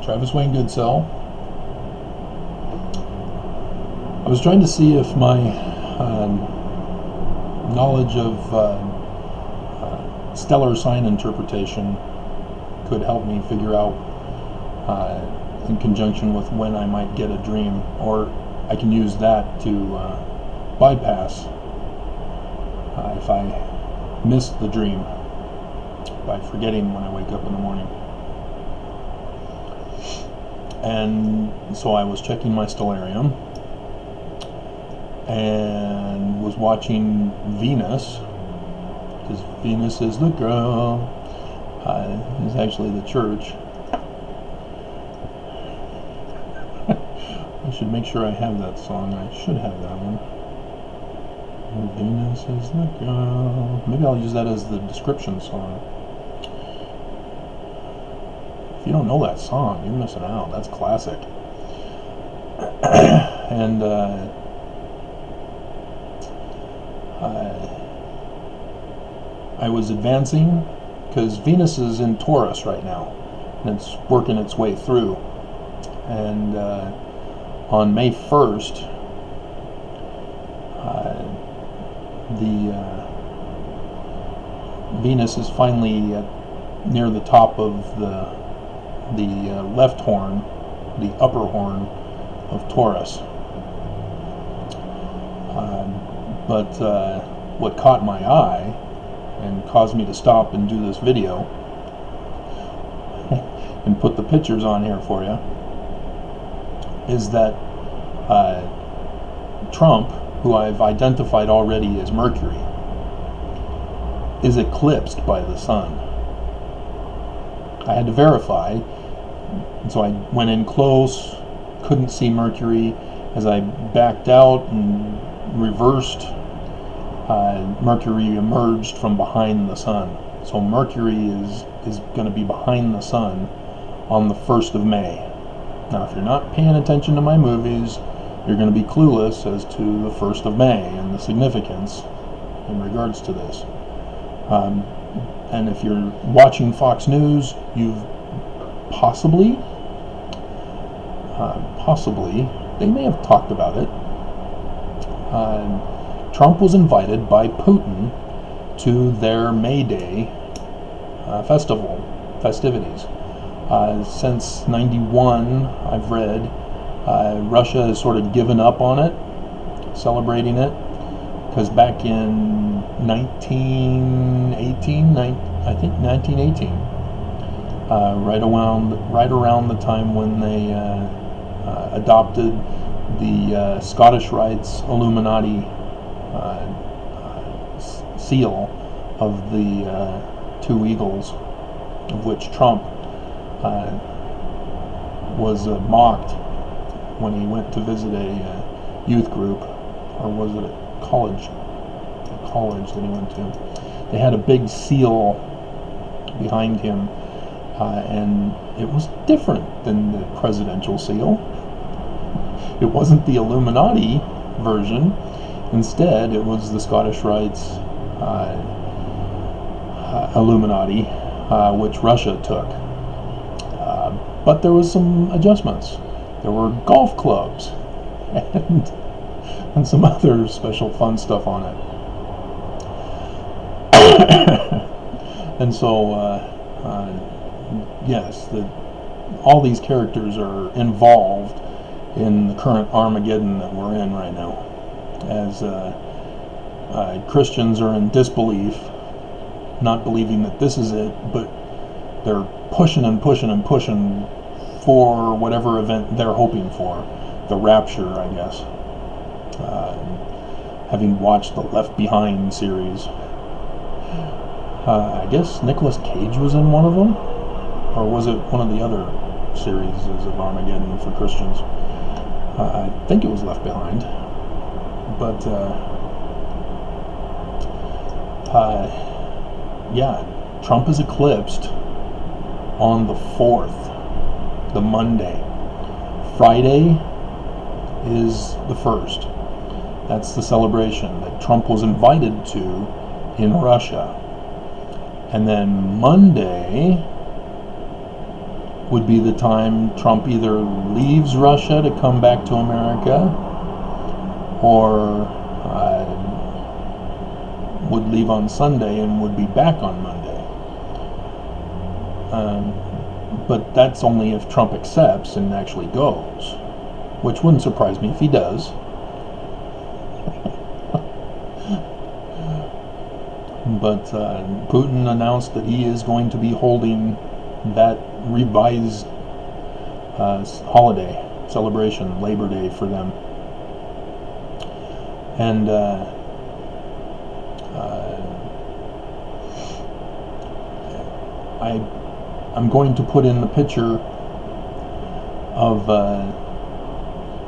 Travis Wayne Goodsell. I was trying to see if my knowledge of stellar sign interpretation could help me figure out, in conjunction with when I might get a dream, or I can use that to bypass if I miss the dream by forgetting when I wake up in the morning. And so I was checking my stellarium and was watching Venus, because Venus is the girl, is actually the church. I should make sure I have that song. I should have that one. Venus is the girl. Maybe I'll use that as the description song. If you don't know that song, you're missing out. That's classic. And I was advancing, because Venus is in Taurus right now, and it's working its way through. And on May 1st, Venus is finally near the top of the left horn, the upper horn of Taurus. But what caught my eye and caused me to stop and do this video and put the pictures on here for you is that Trump, who I've identified already as Mercury, is eclipsed by the sun. I had to verify, and so I went in close, couldn't see Mercury. As I backed out and reversed, Mercury emerged from behind the sun. So Mercury is going to be behind the sun on the 1st of May. Now, if you're not paying attention to my movies, you're going to be clueless as to the 1st of May and the significance in regards to this. And if you're watching Fox News, you've possibly, they may have talked about it. Trump was invited by Putin to their May Day festivities. Since '91, I've read, Russia has sort of given up on it, celebrating it, because back in 1918, right around the time when they adopted the Scottish Rites Illuminati seal of the two eagles, of which Trump was mocked when he went to visit a youth group, or was it a college that he went to. They had a big seal behind him, and it was different than the presidential seal. It wasn't the Illuminati version. Instead, it was the Scottish Rites Illuminati, which Russia took. But there was some adjustments. There were golf clubs and some other special fun stuff on it. And so, yes, all these characters are involved in the current Armageddon that we're in right now, as Christians are in disbelief, not believing that this is it, but they're pushing and pushing and pushing for whatever event they're hoping for, the rapture, I guess. Having watched the Left Behind series, I guess Nicolas Cage was in one of them, or was it one of the other series of Armageddon for Christians? I think it was Left Behind, but yeah, Trump is eclipsed on the 4th, the Monday. Friday is the 1st. That's the celebration that Trump was invited to in Russia. And then Monday would be the time Trump either leaves Russia to come back to America, or would leave on Sunday and would be back on Monday. But that's only if Trump accepts and actually goes, which wouldn't surprise me if he does. But Putin announced that he is going to be holding that revised holiday celebration, Labor Day, for them. And I'm going to put in the picture of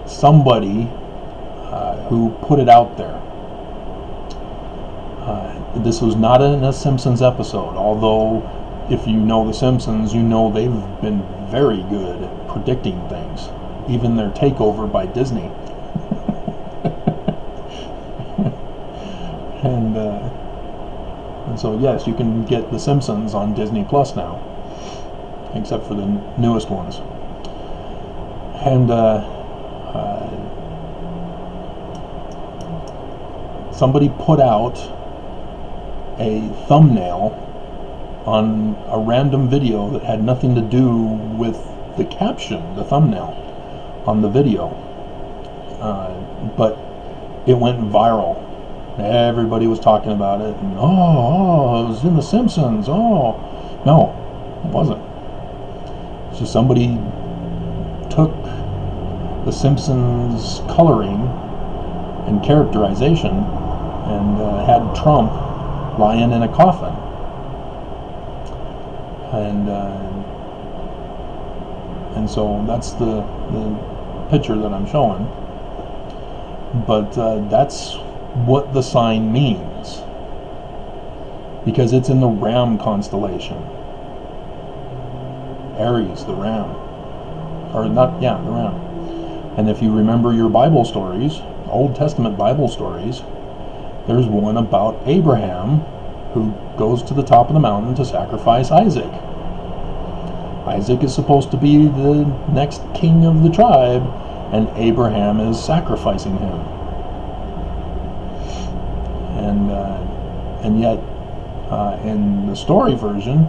somebody who put it out there. This was not in a Simpsons episode, although if you know the Simpsons, you know they've been very good at predicting things, even their takeover by Disney. And so yes, you can get the Simpsons on Disney Plus now, except for the newest ones. And somebody put out a thumbnail on a random video that had nothing to do with the caption, the thumbnail on the video, but it went viral. Everybody was talking about it, and oh, it was in the Simpsons. Oh, no, it wasn't. It's just somebody took the Simpsons coloring and characterization and had Trump lying in a coffin, and so that's the picture that I'm showing. But that's what the sign means, because it's in the Ram constellation. Aries, the Ram, or not? Yeah, the Ram. And if you remember your Bible stories, Old Testament Bible stories, there's one about Abraham who goes to the top of the mountain to sacrifice Isaac. Isaac is supposed to be the next king of the tribe, and Abraham is sacrificing him. And yet, in the story version,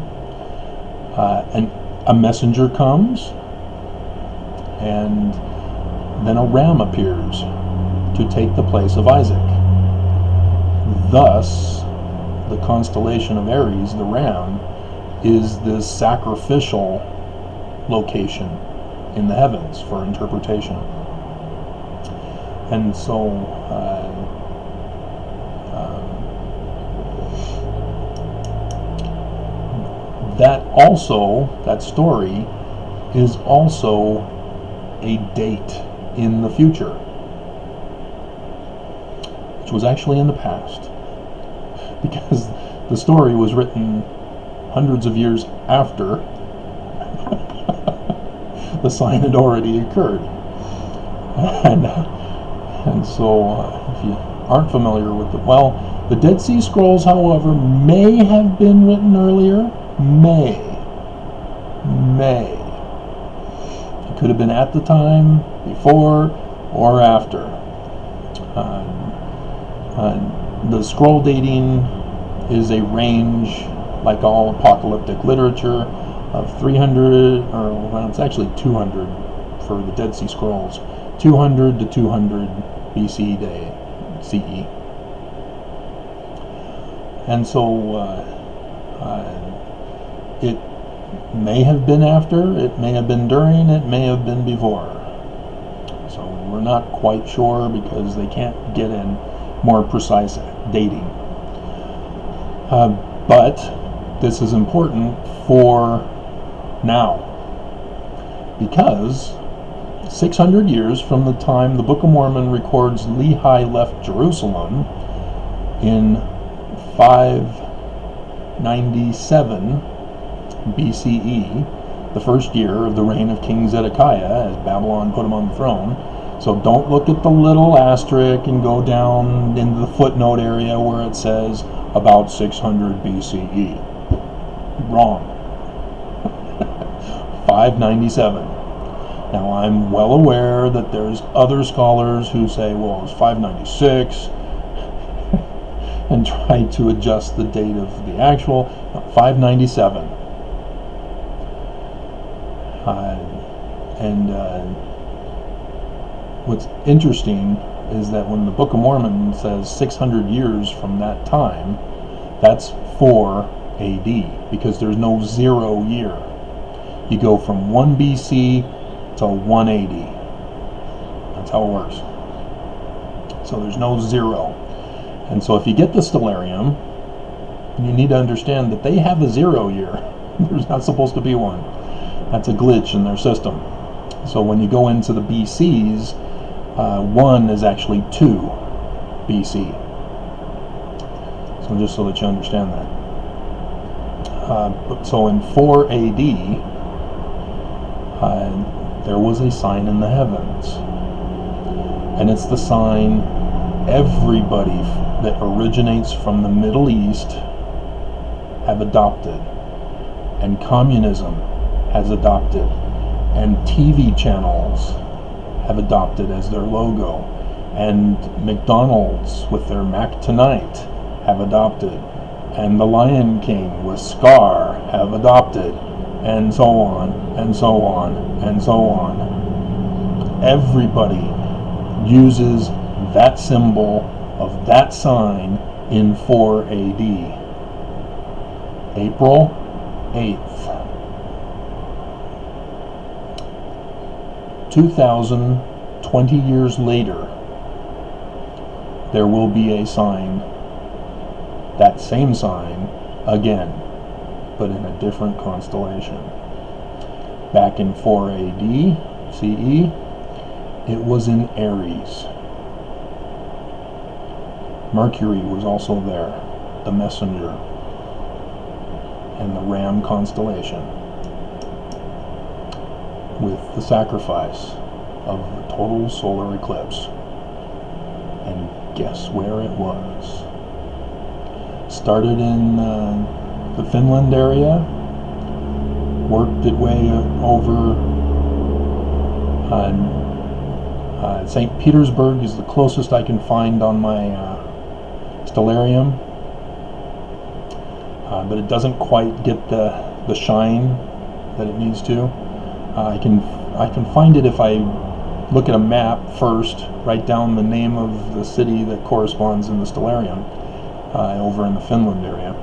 a messenger comes, and then a ram appears to take the place of Isaac. Thus, the constellation of Aries, the ram, is this sacrificial location in the heavens for interpretation. And so that story is also a date in the future, which was actually in the past, because the story was written hundreds of years after the sign had already occurred. And so if you aren't familiar with it, well, the Dead Sea Scrolls, however, may have been written earlier. May. It could have been at the time, before, or after. The scroll dating is a range, like all apocalyptic literature, of 300, or well, it's actually 200 for the Dead Sea Scrolls, 200 to 200 BC day, CE. And so it may have been after, it may have been during, it may have been before. So we're not quite sure, because they can't get in more precise dating. But this is important for now, because 600 years from the time the Book of Mormon records Lehi left Jerusalem in 597 BCE, the first year of the reign of King Zedekiah, as Babylon put him on the throne. So don't look at the little asterisk and go down into the footnote area where it says about 600 BCE. Wrong. 597. Now, I'm well aware that there's other scholars who say, well, it's 596, and try to adjust the date of the actual. 597. What's interesting is that when the Book of Mormon says 600 years from that time, that's 4 AD, because there's no 0 year. You go from 1 BC to 180. That's how it works. So there's no 0. And so if you get the Stellarium, you need to understand that they have a 0 year. There's not supposed to be one. That's a glitch in their system. So when you go into the BCs, 1 is actually 2 BC. So just so that you understand that. So in 4 AD, there was a sign in the heavens. And it's the sign everybody that originates from the Middle East have adopted. And communism has adopted. And TV channels have adopted as their logo, and McDonald's with their Mac Tonight have adopted, and the Lion King with Scar have adopted, and so on, and so on, and so on. Everybody uses that symbol of that sign in 4 AD. April 8th. 2020 years later, there will be a sign, that same sign, again, but in a different constellation. Back in 4 AD, CE, it was in Aries. Mercury was also there, the messenger, and the Ram constellation, with the sacrifice of the total solar eclipse. And guess where it was? Started in the Finland area, worked its way over. St. Petersburg is the closest I can find on my Stellarium, but it doesn't quite get the shine that it needs to. I can find it if I look at a map first, write down the name of the city that corresponds in the Stellarium over in the Finland area.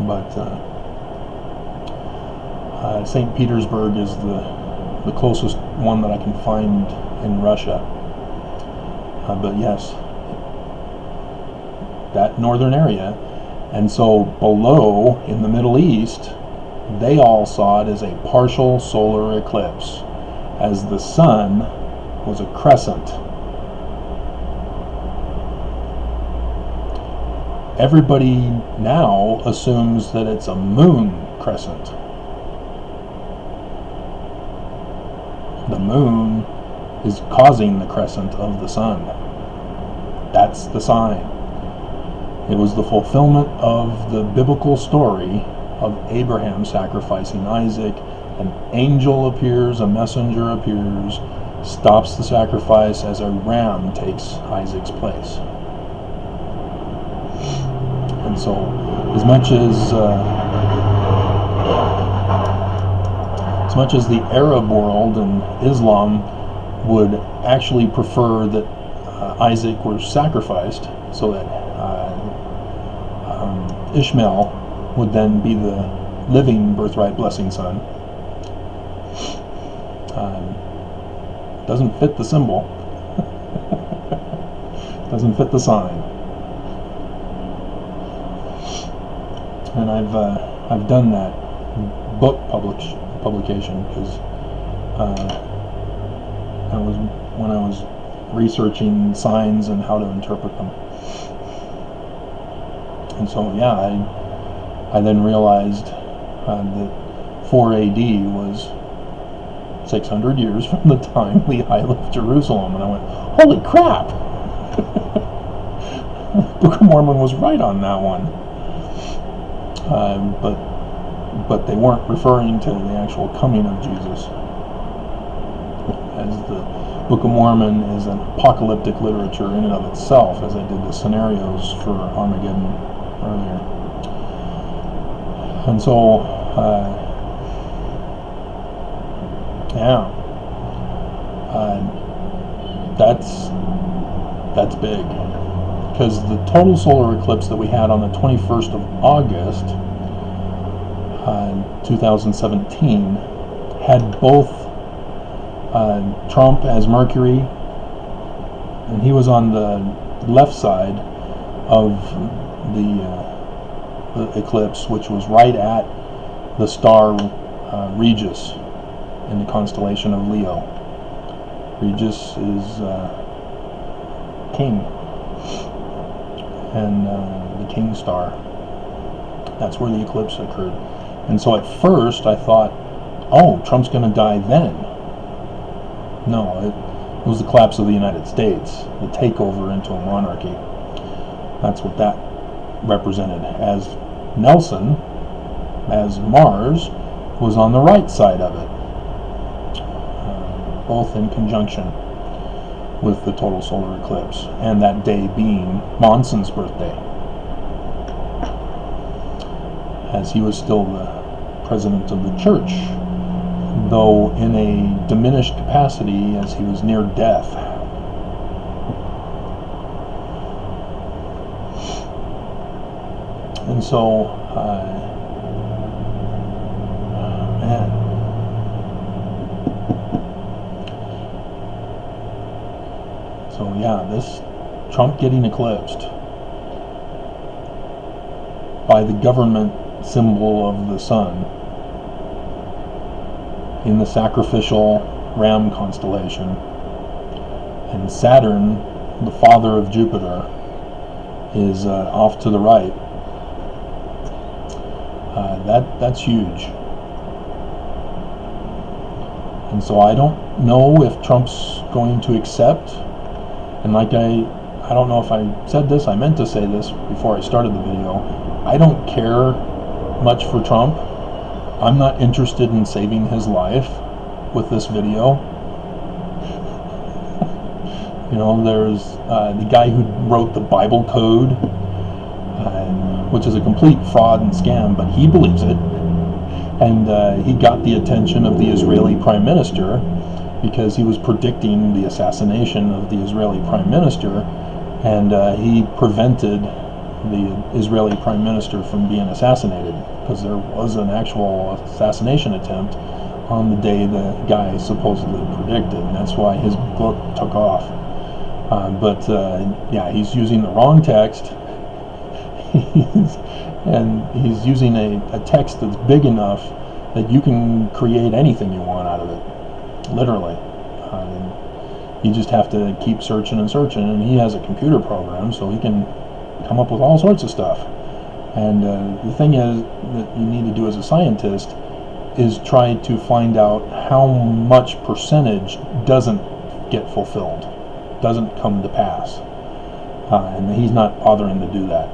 But St. Petersburg is the closest one that I can find in Russia. But yes, that northern area. And so below in the Middle East, they all saw it as a partial solar eclipse, as the sun was a crescent. Everybody now assumes that it's a moon crescent. The moon is causing the crescent of the sun. That's the sign. It was the fulfillment of the biblical story of Abraham sacrificing Isaac. An angel appears, a messenger appears, stops the sacrifice as a ram takes Isaac's place. And so, as much as the Arab world and Islam would actually prefer that Isaac was sacrificed, so that Ishmael would then be the living birthright blessing son, doesn't fit the symbol, doesn't fit the sign. And I've done that book publication because when I was researching signs and how to interpret them. And so yeah, I then realized that 4 AD was 600 years from the time Lehi left Jerusalem, and I went, holy crap! Book of Mormon was right on that one. But but they weren't referring to the actual coming of Jesus, as the Book of Mormon is an apocalyptic literature in and of itself, as I did the scenarios for Armageddon earlier. And so, that's big, because the total solar eclipse that we had on the 21st of August, 2017, had both Trump as Mercury, and he was on the left side of the eclipse, which was right at the star Regis in the constellation of Leo. Regis is King, and the King star. That's where the eclipse occurred. And so at first I thought, oh, Trump's going to die then. No, it was the collapse of the United States, the takeover into a monarchy. That's what that represented, as Nelson, as Mars, was on the right side of it, both in conjunction with the total solar eclipse, and that day being Monson's birthday, as he was still the president of the church, though in a diminished capacity, as he was near death. And so, man. So yeah, this Trump getting eclipsed by the government symbol of the sun in the sacrificial ram constellation, and Saturn, the father of Jupiter, is off to the right. That's huge. And so I don't know if Trump's going to accept, and like I don't know if I said this, I meant to say this before I started the video, I don't care much for Trump. I'm not interested in saving his life with this video. You know, there's the guy who wrote the Bible Code, which is a complete fraud and scam, but he believes it. And he got the attention of the Israeli Prime Minister because he was predicting the assassination of the Israeli Prime Minister, and he prevented the Israeli Prime Minister from being assassinated, because there was an actual assassination attempt on the day the guy supposedly predicted, and that's why his book took off. Yeah, he's using the wrong text, and he's using a text that's big enough that you can create anything you want out of it, literally. You just have to keep searching and searching, and he has a computer program, so he can come up with all sorts of stuff. And the thing is that you need to do as a scientist is try to find out how much percentage doesn't get fulfilled, doesn't come to pass. And he's not bothering to do that.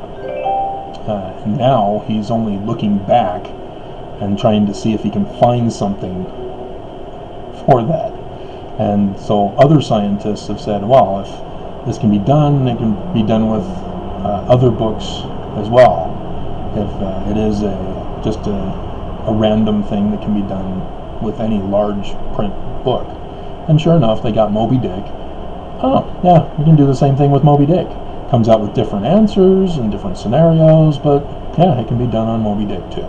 And now he's only looking back and trying to see if he can find something for that. And so other scientists have said, well, if this can be done, it can be done with other books as well. If it is just a random thing that can be done with any large print book. And sure enough, they got Moby Dick. Oh, yeah, we can do the same thing with Moby Dick. Comes out with different answers and different scenarios, but yeah, it can be done on Moby Dick too.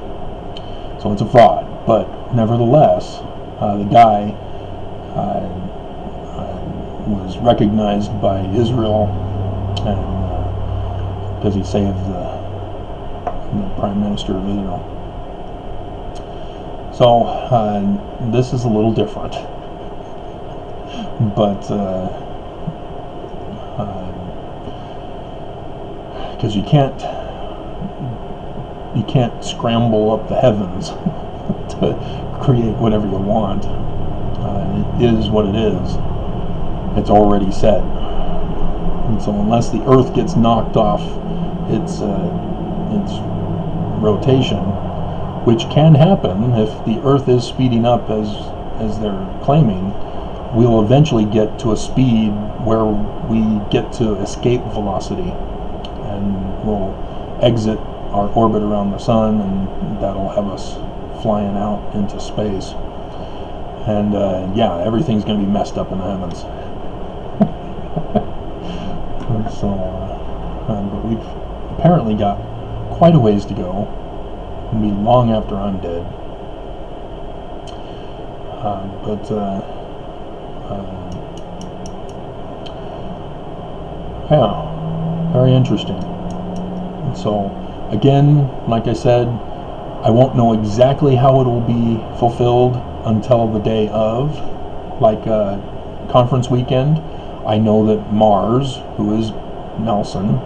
So it's a fraud, but nevertheless, the guy was recognized by Israel, and because he saved the Prime Minister of Israel. So this is a little different, but because you can't scramble up the heavens to create whatever you want. It is what it is. It's already set. And so unless the Earth gets knocked off its rotation, which can happen if the Earth is speeding up as they're claiming, we'll eventually get to a speed where we get to escape velocity, and we'll exit our orbit around the sun, and that'll have us flying out into space. And yeah, everything's going to be messed up in the heavens. So, but we've apparently got quite a ways to go. It'll be long after I'm dead. Yeah, very interesting. So, again, like I said, I won't know exactly how it will be fulfilled until the day of, like conference weekend. I know that Mars, who is Nelson,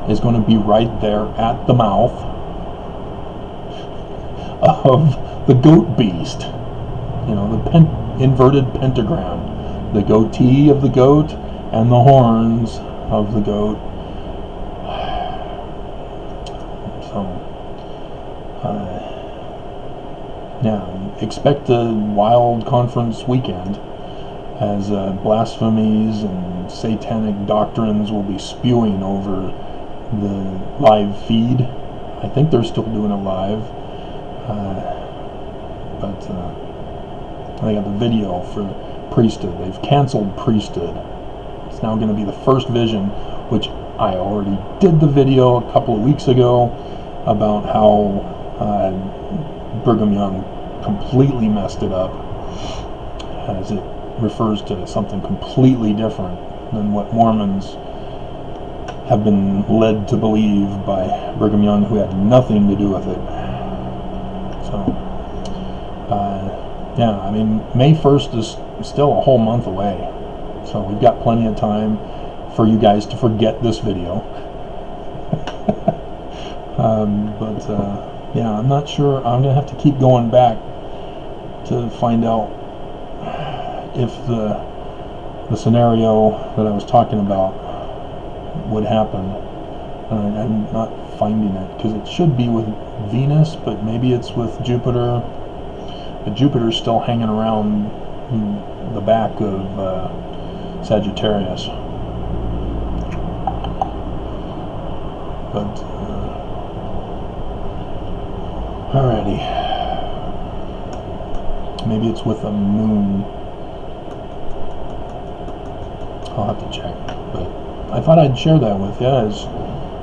is going to be right there at the mouth of the goat beast. You know, the inverted pentagram. The goatee of the goat and the horns of the goat. So, yeah, expect a wild conference weekend, as blasphemies and satanic doctrines will be spewing over the live feed. I think they're still doing it live, but they got the video for priesthood. They've canceled priesthood. It's now going to be the first vision, which I already did the video a couple of weeks ago about how Brigham Young completely messed it up, as it refers to something completely different than what Mormons have been led to believe by Brigham Young, who had nothing to do with it. So, yeah, I mean, May 1st is still a whole month away, so we've got plenty of time for you guys to forget this video. Yeah, I'm not sure. I'm going to have to keep going back to find out if the scenario that I was talking about would happen. I'm not finding it, because it should be with Venus, but maybe it's with Jupiter. But Jupiter's still hanging around the back of Sagittarius. But alrighty, maybe it's with a moon. I'll have to check, but I thought I'd share that with you, as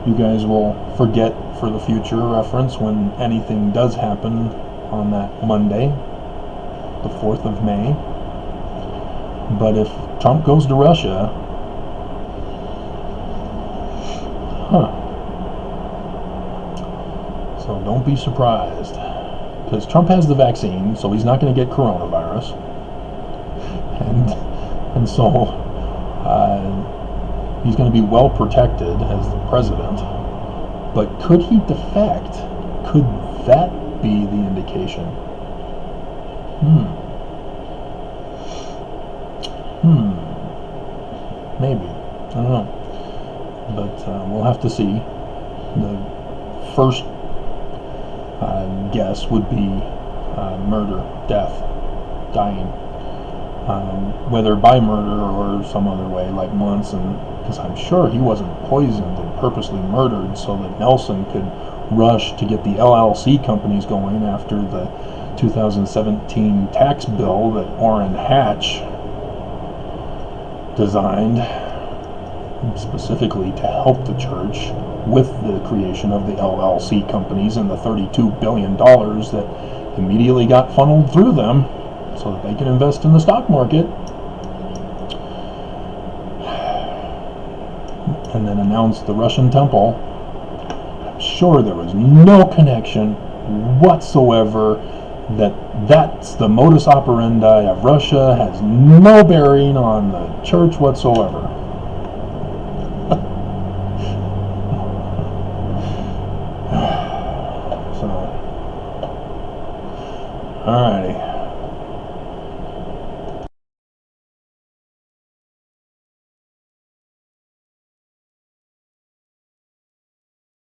you guys will forget for the future reference when anything does happen on that Monday, the 4th of May. But if Trump goes to Russia, so don't be surprised, because Trump has the vaccine, so he's not going to get coronavirus, and so he's going to be well protected as the president. But could he defect? Could that be the indication? Maybe. I don't know. But we'll have to see. The first guess would be murder, death, dying. Whether by murder or some other way, like Monson, because I'm sure he wasn't poisoned and purposely murdered so that Nelson could rush to get the LLC companies going after the 2017 tax bill that Orrin Hatch designed specifically to help the church with the creation of the LLC companies and the $32 billion that immediately got funneled through them so that they can invest in the stock market, and then announced the Russian temple. I'm sure there was no connection whatsoever, that's the modus operandi of Russia, has no bearing on the church whatsoever. So, alrighty.